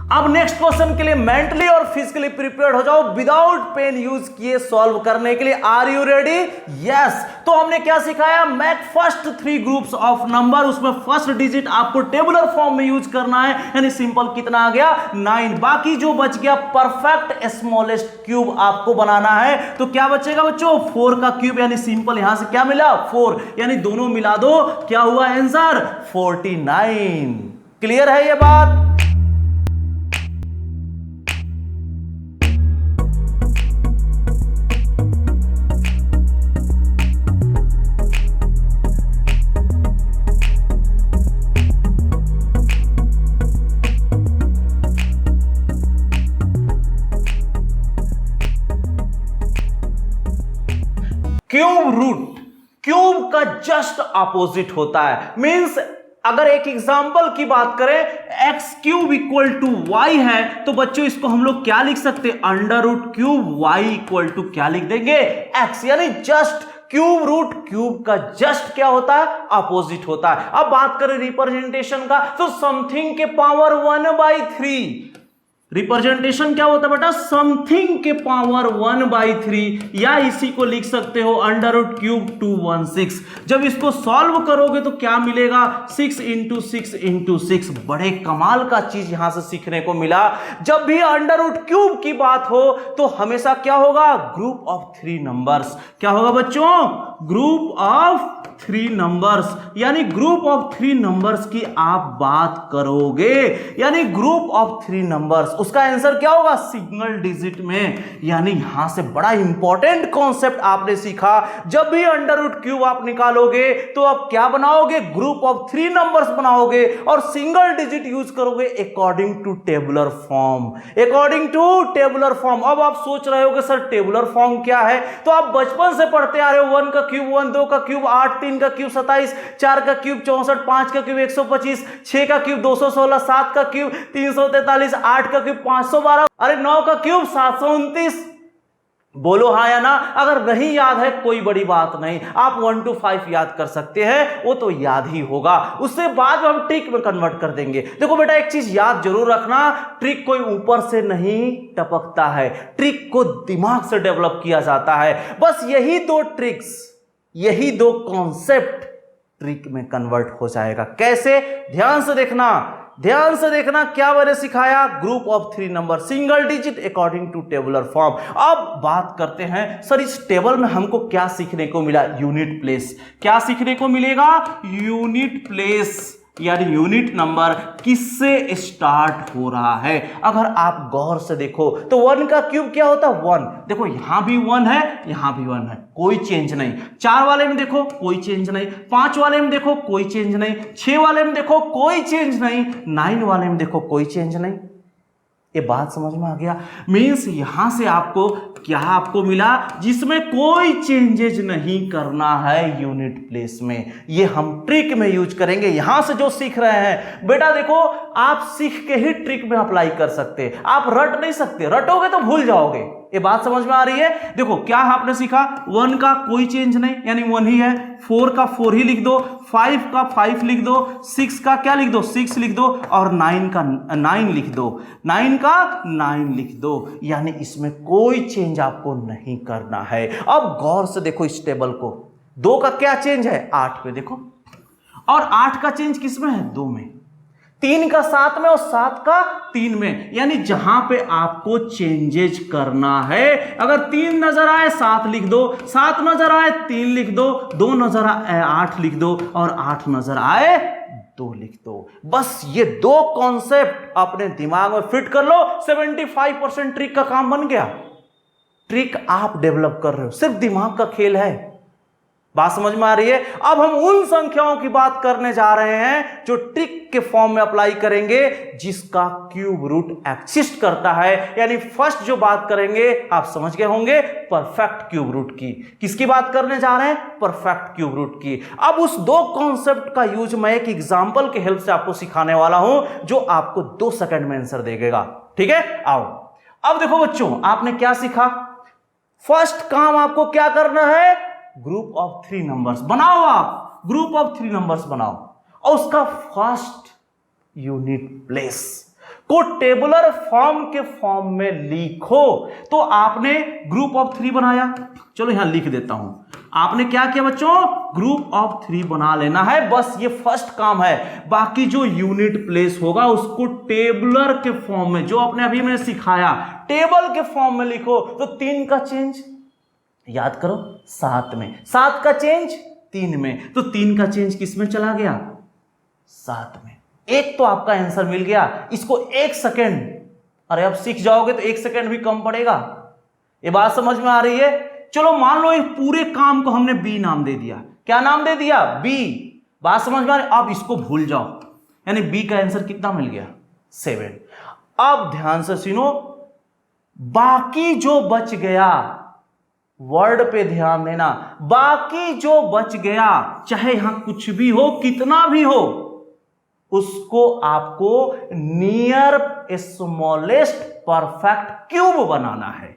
अब next question के लिए मेंटली और फिजिकली प्रिपेयर्ड हो जाओ, विदाउट पेन यूज किए सॉल्व करने के लिए। Are you ready? यस। तो हमने क्या सिखाया? Make first 3 groups of number, उसमें फर्स्ट डिजिट आपको टेबुलर फॉर्म में यूज करना है, यानी सिंपल कितना आ गया 9। बाकी जो बच गया परफेक्ट स्मॉलेस्ट क्यूब आपको बनाना है। तो क्या बचेगा बच्चों? 4 का क्यूब, यानी सिंपल यहां से क्या मिला 4, यानी दोनों मिला दो, क्या हुआ आंसर 49। क्लियर है ये बात? क्यूब रूट क्यूब का जस्ट अपोजिट होता है। मींस अगर एक एग्जांपल की बात करें, x cube equal to y है, तो बच्चों इसको हम लोग क्या लिख सकते हैं? Under root cube y equal to क्या लिख देंगे? एक्स, यानी जस्ट क्यूब रूट क्यूब का जस्ट क्या होता है? अपोजिट होता है। अब बात करें रिप्रेजेंटेशन का, तो समथिंग के पावर 1/3 रिप्रेजेंटेशन क्या होता है बेटा? समथिंग के पावर 1/3, या इसी को लिख सकते हो अंडर रूट क्यूब 216। जब इसको सॉल्व करोगे तो क्या मिलेगा? 6 × 6 × 6। बड़े कमाल का चीज यहां से सीखने को मिला। जब भी अंडर रूट क्यूब की बात हो तो हमेशा क्या होगा? Group of 3 numbers. क्या होगा बच्चों? ग्रुप ऑफ 3 नंबर्स, यानी ग्रुप ऑफ 3 नंबर्स की आप बात करोगे, यानी ग्रुप ऑफ 3 नंबर्स, उसका आंसर क्या होगा? सिंगल डिजिट में। यानी यहां से बड़ा इंपॉर्टेंट कॉन्सेप्ट आपने सीखा, जब भी अंडर रूट क्यूब आप निकालोगे तो आप क्या बनाओगे? ग्रुप ऑफ 3 नंबर्स बनाओगे और सिंगल डिजिट यूज करोगे according to tabular form. According to tabular form. अब आप सोच रहे होगे सर टेबुलर फॉर्म क्या है? तो आप बचपन से पढ़ते आ रहे हो, 1 का क्यूब 1, 2 का क्यूब 8, 3 का क्यूब 27, 4 का क्यूब 64, 5 का क्यूब 125, 6 का क्यूब 216, 7 का क्यूब 343, 8 का क्यूब 512, अरे 9 का क्यूब 729। बोलो हाँ या ना? अगर नहीं याद है कोई बड़ी बात नहीं, आप 1 to 5 याद कर सकते हैं, वो तो याद ही होगा। उससे बाद में हम ट्रिक में कन्वर्ट कर देंगे। देखो बेटा एक चीज याद जरूर रखना, ट्रिक कोई ऊपर से नहीं टपकता है, ट्रिक को दिमाग से डेवलप किया जाता है। बस यही 2 ट्रिक्स, यही 2 कॉन्सेप्ट ट्रिक में कन्वर्ट हो जाएगा। कैसे? ध्यान से देखना, ध्यान से देखना। क्या मैंने सिखाया? Group of 3 number, single digit according to tabular form. अब बात करते हैं सर इस टेबल में हमको क्या सीखने को मिला? Unit place. क्या सीखने को मिलेगा? यूनिट प्लेस, यानी यूनिट नंबर किससे स्टार्ट हो रहा है। अगर आप गौर से देखो तो 1 का क्यूब क्या होता है? 1। देखो यहां भी 1 है, यहां भी 1 है, कोई चेंज नहीं। 4 वाले में देखो कोई चेंज नहीं, 5 वाले में देखो कोई चेंज नहीं, 6 वाले में देखो कोई चेंज नहीं, 9 वाले में देखो कोई चेंज नहीं। ये बात समझ में आ गया? मींस यहां से आपको क्या आपको मिला? जिसमें कोई चेंजेज नहीं करना है यूनिट प्लेस में। ये हम ट्रिक में यूज करेंगे। यहां से जो सीख रहे हैं बेटा देखो, आप सीख के ही ट्रिक में अप्लाई कर सकते हैं, आप रट नहीं सकते, रटोगे तो भूल जाओगे। ये बात समझ में आ रही है? देखो क्या आपने सीखा? 1 का कोई चेंज नहीं, यानी 1 ही है। 4 का 4 ही लिख दो, 5 का 5 लिख दो, 6 का क्या लिख दो? 6 लिख दो, और 9 का 9 लिख दो, 9 का 9 लिख दो। यानी इसमें कोई चेंज आपको नहीं करना है। अब गौर से देखो इस टेबल को, 2 का क्या चेंज है? 8 पे देखो, और 8 का चेंज किसमें है? 2 में। 3 का 7 में, और 7 का 3 में। यानी जहां पे आपको चेंजेज करना है, अगर 3 नजर आए 7 लिख दो, 7 नजर आए 3 लिख दो, 2 नजर आए 8 लिख दो, और 8 नजर आए 2 लिख दो। बस ये 2 कॉन्सेप्ट अपने दिमाग में फिट कर लो, 75% ट्रिक का काम बन गया। ट्रिक आप डेवलप कर रहे हो, सिर्फ दिमाग का खेल है। बात समझ में आ रही है? अब हम उन संख्याओं की बात करने जा रहे हैं जो ट्रिक के फॉर्म में अप्लाई करेंगे, जिसका क्यूब रूट एक्सिस्ट करता है। यानी फर्स्ट जो बात करेंगे आप समझ गए होंगे, परफेक्ट क्यूब रूट की। किसकी बात करने जा रहे हैं? परफेक्ट क्यूब रूट की। अब उस 2 कॉन्सेप्ट का यूज मैं एक एग्जांपल के हेल्प से आपको सिखाने वाला हूं, जो आपको 2 सेकंड में आंसर दे देगा। ठीक है, आओ। अब देखो बच्चों, आपने क्या सीखा? फर्स्ट काम आपको क्या करना है? ग्रुप ऑफ 3 नंबर्स बनाओ। आप ग्रुप ऑफ 3 नंबर्स बनाओ, और उसका फर्स्ट यूनिट प्लेस, को टेबुलर फॉर्म के फॉर्म में लिखो। तो आपने ग्रुप ऑफ 3 बनाया, चलो यहां लिख देता हूं। आपने क्या किया बच्चों, ग्रुप ऑफ 3 बना लेना है, बस ये फर्स्ट काम है। बाकी जो यूनिट प्लेस होगा उसको टेबुलर के फॉर्म में, जो आपने अभी मैंने सिखाया टेबल के फॉर्म में लिखो। तो 3 का चेंज याद करो 7 में, 7 का चेंज 3 में, तो 3 का चेंज किस में चला गया, 7 में। एक तो आपका आंसर मिल गया। इसको 1 सेकेंड, अरे अब सीख जाओगे तो 1 सेकेंड भी कम पड़ेगा। ये बात समझ में आ रही है? चलो मान लो इस पूरे काम को हमने बी नाम दे दिया। क्या नाम दे दिया, बी। बात समझ में आ रही? अब इसको भूल जाओ, यानी बी का आंसर कितना मिल गया, 7। अब ध्यान से सुनो, बाकी जो बच गया, वर्ड पे ध्यान देना, बाकी जो बच गया चाहे यहां कुछ भी हो, कितना भी हो, उसको आपको नियर स्मॉलेस्ट परफेक्ट क्यूब बनाना है।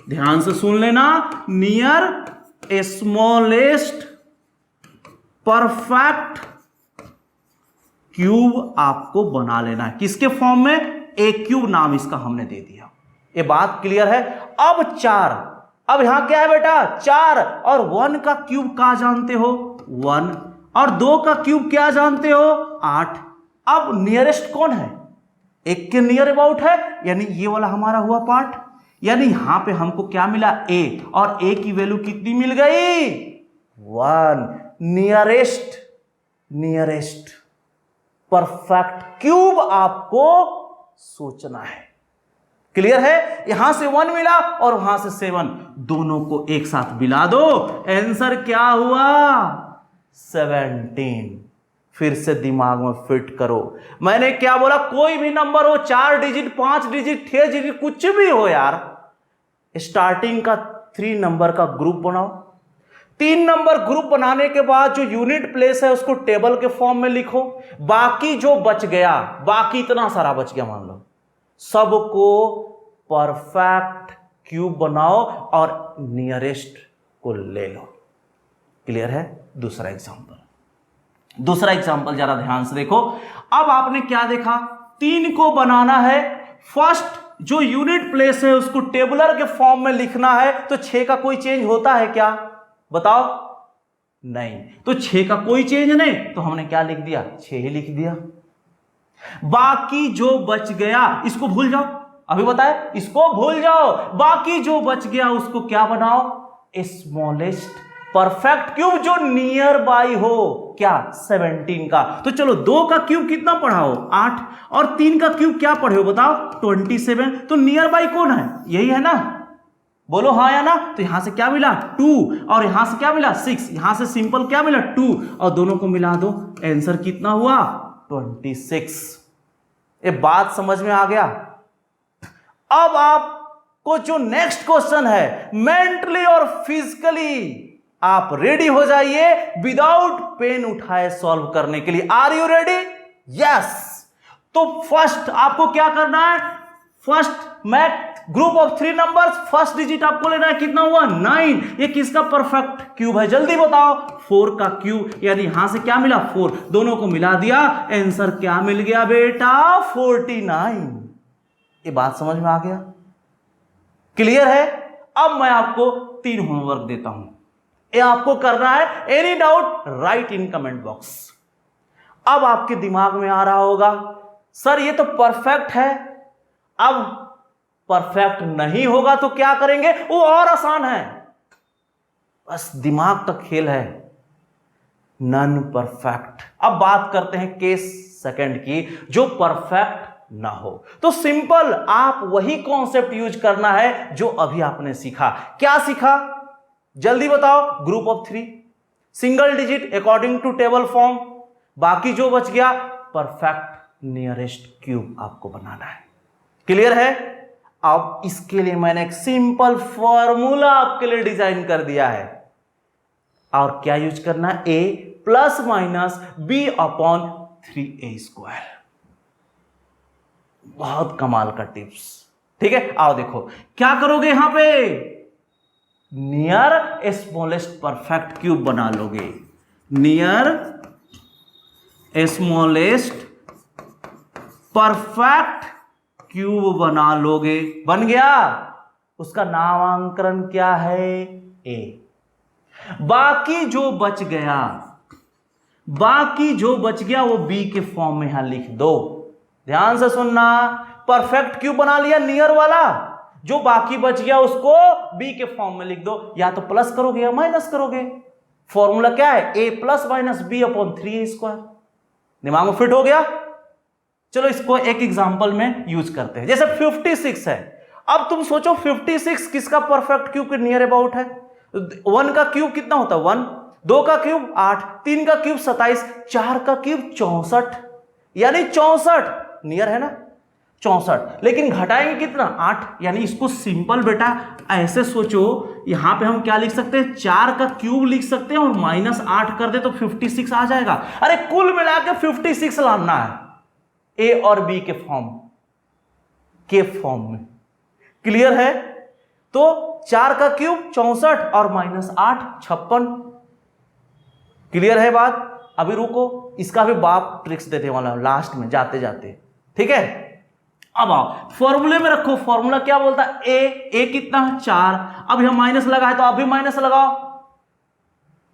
ध्यान से सुन लेना, नियर स्मॉलेस्ट परफेक्ट क्यूब आपको बना लेना है। किसके फॉर्म में, ए क्यूब नाम इसका हमने दे दिया। ये बात क्लियर है? अब 4, अब यहां क्या है बेटा, 4 और 1 का क्यूब क्या जानते हो, 1, और 2 का क्यूब क्या जानते हो, 8। अब नियरेस्ट कौन है, 1 के नियर अबाउट है, यानी ये वाला हमारा हुआ पार्ट। यानी यहां पे हमको क्या मिला, ए, और ए की वैल्यू कितनी मिल गई, 1। नियरेस्ट, नियरेस्ट परफेक्ट क्यूब आपको सोचना है। क्लियर है? यहां से 1 मिला और वहां से 7, दोनों को एक साथ मिला दो, आंसर क्या हुआ, 17। फिर से दिमाग में फिट करो, मैंने क्या बोला, कोई भी नंबर हो, 4 डिजिट, 5 डिजिट, 6 डिजिट, कुछ भी हो यार, स्टार्टिंग का 3 नंबर का ग्रुप बनाओ। 3 नंबर ग्रुप बनाने के बाद जो यूनिट प्लेस है उसको टेबल के फॉर्म में लिखो। बाकी जो बच गया, बाकी इतना सारा बच गया मान लो, सबको परफेक्ट क्यूब बनाओ और नियरेस्ट को ले लो। क्लियर है? दूसरा एग्जांपल, दूसरा एग्जांपल जरा ध्यान से देखो। अब आपने क्या देखा, 3 को बनाना है, फर्स्ट जो यूनिट प्लेस है उसको टेबुलर के फॉर्म में लिखना है। तो 6 का कोई चेंज होता है क्या, बताओ, नहीं। तो 6 का कोई चेंज नहीं, तो हमने क्या लिख दिया, 6 ही लिख दिया। बाकी जो बच गया, इसको भूल जाओ, अभी बताए, इसको भूल जाओ। बाकी जो बच गया उसको क्या बनाओ, स्मॉलेस्ट परफेक्ट क्यूब जो नियर बाई हो, क्या, 17 का। तो चलो 2 का क्यूब कितना पढ़ा हो, 8, और 3 का क्यूब क्या पढ़े हो बताओ, 27। तो नियर बाई कौन है, यही है ना, बोलो हाँ या ना। तो यहां से क्या मिला, 2, और यहां से क्या मिला, 6। यहां से सिंपल क्या मिला, 2, और दोनों को मिला दो, आंसर कितना हुआ, 26। ये बात समझ में आ गया? अब आपको जो नेक्स्ट क्वेश्चन है, मेंटली और फिजिकली आप रेडी हो जाइए विदाउट पेन उठाए सॉल्व करने के लिए। Are you ready? यस। तो फर्स्ट आपको क्या करना है, first math group of 3 numbers, first digit आपको लेना है, कितना हुआ, 9। ये किसका परफेक्ट क्यूब है, जल्दी बताओ, 4 का क्यूब, यानी यहां से क्या मिला, 4, दोनों को मिला दिया, आंसर क्या मिल गया बेटा, 49। ये बात समझ में आ गया? क्लियर है? अब मैं आपको 3 होमवर्क देता हूं, ये आपको करना है। Any doubt right in comment box. अब आपके दिमाग में आ रहा होगा, सर ये तो परफेक्ट है, अब परफेक्ट नहीं होगा तो क्या करेंगे, वो और आसान है, बस दिमाग का खेल है, नॉन परफेक्ट। अब बात करते हैं केस सेकंड की, जो परफेक्ट ना हो। तो सिंपल आप वही कॉन्सेप्ट यूज करना है जो अभी आपने सीखा। क्या सीखा, जल्दी बताओ, group of 3, single digit according to table form, बाकी जो बच गया परफेक्ट नियरेस्ट क्यूब आपको बनाना है। क्लियर है? अब इसके लिए मैंने एक सिंपल फॉर्मूला आपके लिए डिजाइन कर दिया है, और क्या यूज करना है, a plus minus b upon 3a²। बहुत कमाल का टिप्स, ठीक है? आओ देखो क्या करोगे, यहां पे नियर स्मॉलेस्ट परफेक्ट क्यूब बना लोगे, नियर स्मॉलेस्ट परफेक्ट क्यूब बना लोगे, बन गया, उसका नामांकन क्या है, ए। बाकी जो बच गया वो बी के फॉर्म में यहां लिख दो। ध्यान से सुनना, परफेक्ट क्यूब बना लिया नियर वाला, जो बाकी बच गया उसको बी के फॉर्म में लिख दो, या तो प्लस करोगे या माइनस करोगे। फॉर्मूला क्या है, A plus minus B upon 3a²। दिमाग में फिट हो गया। चलो इसको एक एग्जांपल में यूज करते हैं। जैसे 56 है, अब तुम सोचो 56 किसका परफेक्ट क्यूब के नियर अबाउट है। 1 का क्यूब कितना होता है 1, 2 का क्यूब 8, 3 का क्यूब 27, 4 का क्यूब 64, यानी 64 नियर है ना 64। लेकिन घटाएंगे कितना 8, यानी इसको सिंपल बेटा ऐसे सोचो, यहां पे हम क्या लिख सकते हैं, 4 का क्यूब लिख सकते हैं और -8 कर दे तो 56 आ जाएगा। अरे कुल मिला के 56 लाना है ए और बी के फॉर्म में। क्लियर है। तो 4 का क्यूब 64 और -8 56। क्लियर है बात। अभी रुको, इसका भी बाप ट्रिक्स देते वाला लास्ट में जाते जाते, ठीक है। अब आओ फॉर्मूले में रखो, फॉर्मूला क्या बोलता है, ए कितना है 4, अब यहां माइनस लगा है तो आप भी माइनस लगाओ।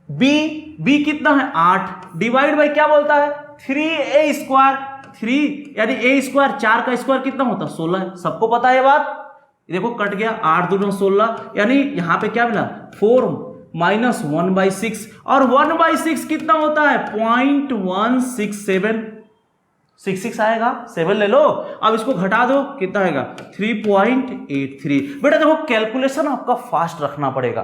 बी कितना है 8, डिवाइड बाई क्या बोलता है 3a², 3 यानी a², 4 का स्क्वायर कितना होता है 16 है, सबको पता है ये बात। देखो कट गया, 8 दूना 16, यानी यहां पे क्या मिला 4 माइनस 1/6, और 1/6 कितना होता है 0.167, 66 आएगा, 7 ले लो। अब इसको घटा दो, कितना आएगा 3.83। बेटा देखो कैलकुलेशन आपका फास्ट रखना पड़ेगा,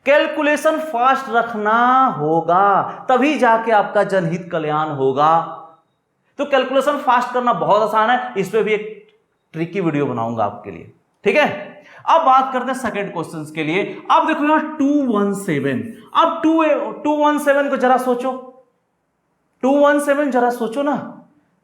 कैलकुलेशन फास्ट रखना होगा, तभी जाके आपका जनहित कल्याण होगा। तो कैलकुलेशन फास्ट करना बहुत आसान है, इस पे भी एक ट्रिकी वीडियो बनाऊंगा आपके लिए, ठीक है। अब बात करते हैं सेकंड क्वेश्चन के लिए। अब देखो यहां 217, अब 217 को जरा सोचो, 217 जरा सोचो ना,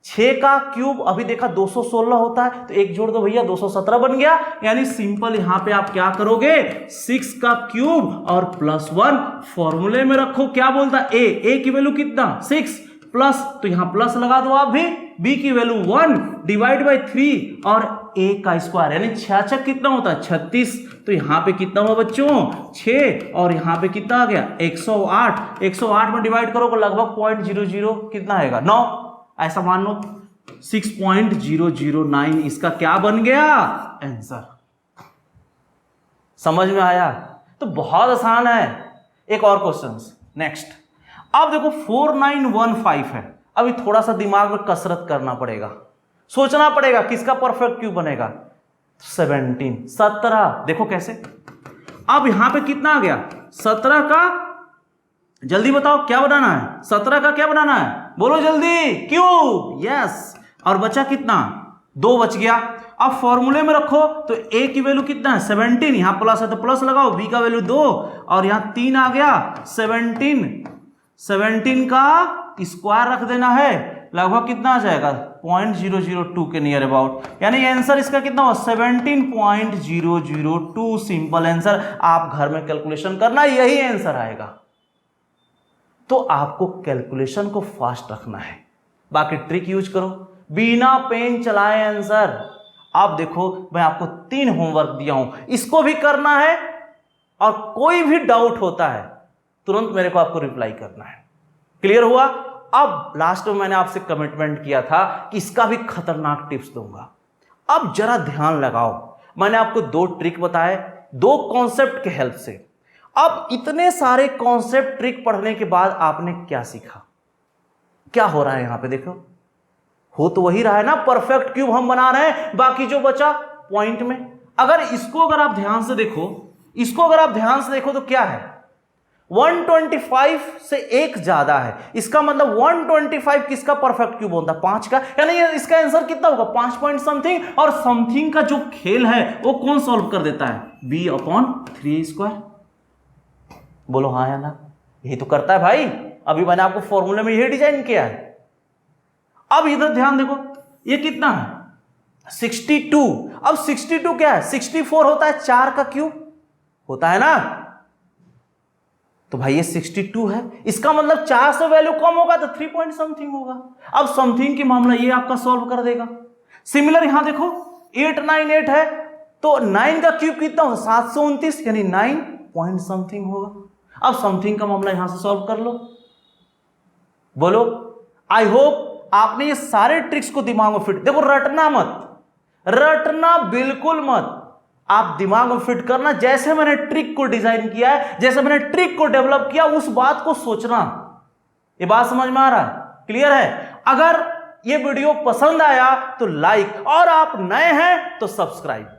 6 का क्यूब अभी देखा 216 होता है, तो एक जोड़ दो भैया 217 बन गया। यानी सिंपल यहां पे आप क्या करोगे 6 का क्यूब और +1 फॉर्मूले में रखो, क्या बोलता है ए की वैल्यू कितना 6 प्लस, तो यहां प्लस लगा दो आप भी, बी की वैल्यू 1 डिवाइड बाई 3 और ए का स्क्वायर, यानी 66 कितना होता है 36, तो यहां पे कितना हुआ बच्चों 6, और यहां पे कितना आ गया 108, 108 में डिवाइड करोगे लगभग 0.00 कितना आएगा 9, ऐसा मान लो 6.009 इसका क्या बन गया आंसर। समझ में आया। तो बहुत आसान है। एक और क्वेश्चन नेक्स्ट। अब देखो 4915 है, अभी थोड़ा सा दिमाग में कसरत करना पड़ेगा, सोचना पड़ेगा किसका परफेक्ट क्यूब बनेगा। 17 देखो कैसे। अब यहां पे कितना आ गया 17 का, जल्दी बताओ क्या बनाना है, 17 का क्या बनाना है बोलो जल्दी, क्यूब, यस। और बचा कितना 2 बच गया। अब फॉर्मूले में रखो, तो ए की वैल्यू कितना है 17, यहां प्लस है तो प्लस लगाओ, बी का वैल्यू 2 और यहां 3 आ गया, 17 का स्क्वायर रख देना है, लगभग कितना आ जाएगा 0.002 के नियर अबाउट, यानी आंसर इसका कितना हो 17.002। सिंपल आंसर, आप घर में कैलकुलेशन करना यही आंसर आएगा। तो आपको कैलकुलेशन को फास्ट रखना है, बाकी ट्रिक यूज करो, बिना पेन चलाए आंसर। आप देखो मैं आपको 3 होमवर्क दिया हूं, इसको भी करना है, और कोई भी डाउट होता है तुरंत मेरे को आपको रिप्लाई करना है। क्लियर हुआ। अब लास्ट में मैंने आपसे कमिटमेंट किया था कि इसका भी खतरनाक टिप्स दूंगा। अब जरा ध्यान लगाओ, मैंने आपको 2 ट्रिक बताए 2 कॉन्सेप्ट के हेल्प से। अब इतने सारे कॉन्सेप्ट ट्रिक पढ़ने के बाद आपने क्या सीखा, क्या हो रहा है यहां पे देखो, हो तो वही रहा है ना, परफेक्ट क्यूब हम बना रहे हैं, बाकी जो बचा पॉइंट में। अगर आप ध्यान से देखो, तो क्या है 125 से 1 ज्यादा है, इसका मतलब 125 किसका परफेक्ट क्यूब होता है 5 का, यानी इसका आंसर कितना होगा 5 पॉइंट समथिंग। और समथिंग का जो खेल है वो कौन सॉल्व कर देता है, b/3a²। बोलो हाँ या ना, यही तो करता है भाई। अभी मैंने आपको फॉर्मूले में यही डिजाइन किया है। अब इधर ध्यान देखो, ये कितना है 62। अब 62 क्या है 64 होता है 4 का क्यूब होता है ना, तो भाई ये 62 है, इसका मतलब 4 से वैल्यू कम होगा तो 3 पॉइंट समथिंग होगा। अब समथिंग की मामला ये आपका सॉल्व कर देगा। सिमिलर यहां देखो 898 है, तो 9 का क्यूब कितना होगा 729, यानी 9 पॉइंट समथिंग होगा। अब समथिंग का मामला यहां से सॉल्व कर लो, बोलो। आई होप आपने ये सारे ट्रिक्स को दिमाग में फिट, देखो रटना मत, रटना बिल्कुल मत, आप दिमाग में फिट करना। जैसे मैंने ट्रिक को डिजाइन किया है, जैसे मैंने ट्रिक को डेवलप किया, उस बात को सोचना। ये बात समझ में आ रहा है? क्लियर है? अगर ये वीडियो पसंद आया तो लाइक, और आप नए हैं तो सब्सक्राइब।